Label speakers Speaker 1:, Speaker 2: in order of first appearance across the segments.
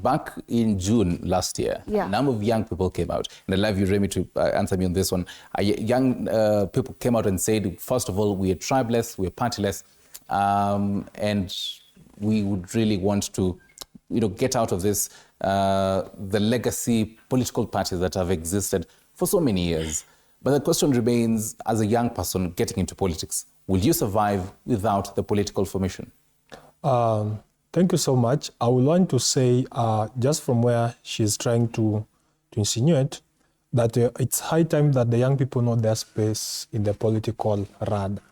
Speaker 1: back in June last year, a number of young people came out. And I'd love you, Remy, to answer me on this one. Young people came out and said, first of all, we are tribeless, we are partyless, and we would really want to, get out of this, the legacy political parties that have existed for so many years. But the question remains, as a young person getting into politics, will you survive without the political formation?
Speaker 2: Thank you so much. I would want to say, just from where she's trying to insinuate, that it's high time that the young people know their space in the political radar.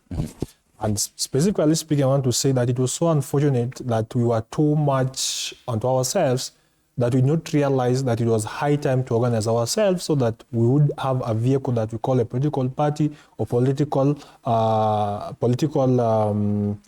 Speaker 2: And specifically speaking, I want to say that it was so unfortunate that we were too much onto ourselves that we did not realize that it was high time to organize ourselves so that we would have a vehicle that we call a political party or political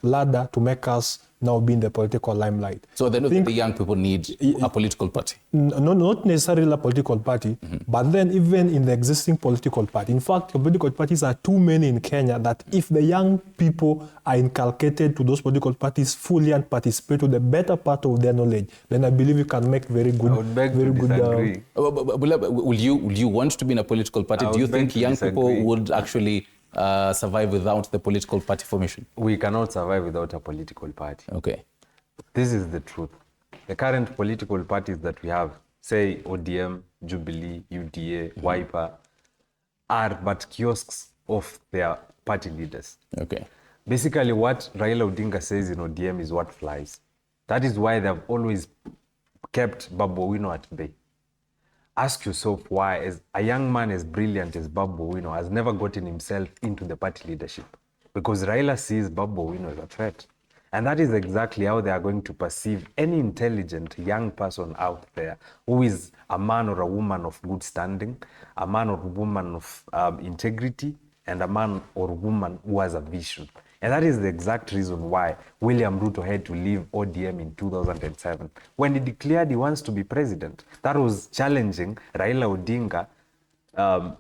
Speaker 2: ladder to make us now be in the political limelight.
Speaker 1: So then the young people need a political party?
Speaker 2: No, not necessarily a political party, but then even in the existing political party. In fact, political parties are too many in Kenya that if the young people are inculcated to those political parties fully and participate to the better part of their knowledge, then I believe you can make very good...
Speaker 3: I would beg to disagree.
Speaker 1: Will you want to be in a political party? Do you think young people would actually survive without the political party formation?
Speaker 3: We cannot survive without a political party.
Speaker 1: Okay.
Speaker 3: This is the truth. The current political parties that we have, say ODM, Jubilee, UDA, Wiper, are but kiosks of their party leaders.
Speaker 1: Okay.
Speaker 3: Basically, what Raila Odinga says in ODM is what flies. That is why they've always kept Babu Owino at bay. Ask yourself why, as a young man as brilliant as Babu Owino has never gotten himself into the party leadership. Because Raila sees Babu Owino as a threat. And that is exactly how they are going to perceive any intelligent young person out there who is a man or a woman of good standing, a man or woman of integrity, and a man or woman who has a vision. And that is the exact reason why William Ruto had to leave ODM in 2007. When he declared he wants to be president, that was challenging Raila Odinga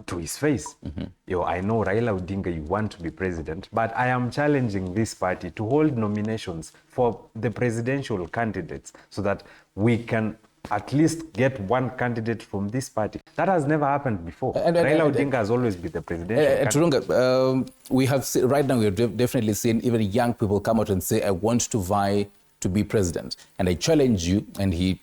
Speaker 3: to his face. I know Raila Odinga, you want to be president, but I am challenging this party to hold nominations for the presidential candidates so that we can at least get one candidate from this party. That has never happened before. Raila Odinga has always been the presidential candidate.
Speaker 1: Turunga, we have right now, we have definitely seen even young people come out and say, I want to vie to be president. And I challenge you, and he,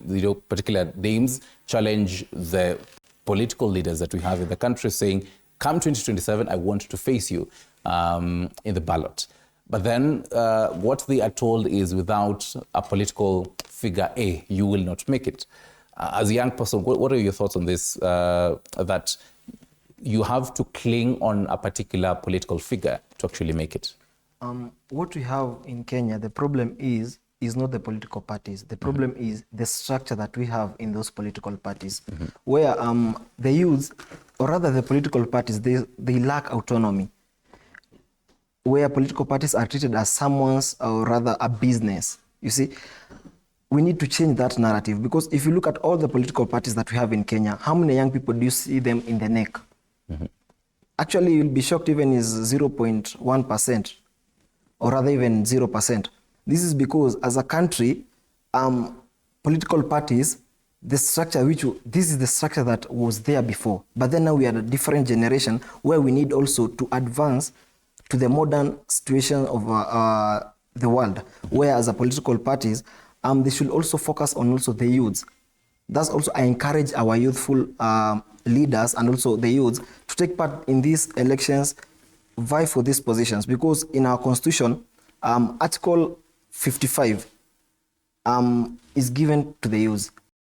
Speaker 1: particular names, challenge the political leaders that we have in the country saying, come 2027, I want to face you in the ballot. But then what they are told is without a political figure A, you will not make it. As a young person, what are your thoughts on this, that you have to cling on a particular political figure to actually make it?
Speaker 4: What we have in Kenya, the problem is not the political parties. The problem is the structure that we have in those political parties, where the youth, or rather the political parties, they lack autonomy, where political parties are treated as someone's, or rather a business. You see, we need to change that narrative, because if you look at all the political parties that we have in Kenya, how many young people do you see them in the neck? Actually, you'll be shocked even is 0.1%, or rather even 0%. This is because as a country, political parties, the structure this is the structure that was there before. But then now we are a different generation where we need also to advance to the modern situation of the world, where as a political parties, they should also focus on also the youths. That's also, I encourage our youthful leaders and also the youths to take part in these elections, vie for these positions, because in our constitution, Article 55 is given to the youth.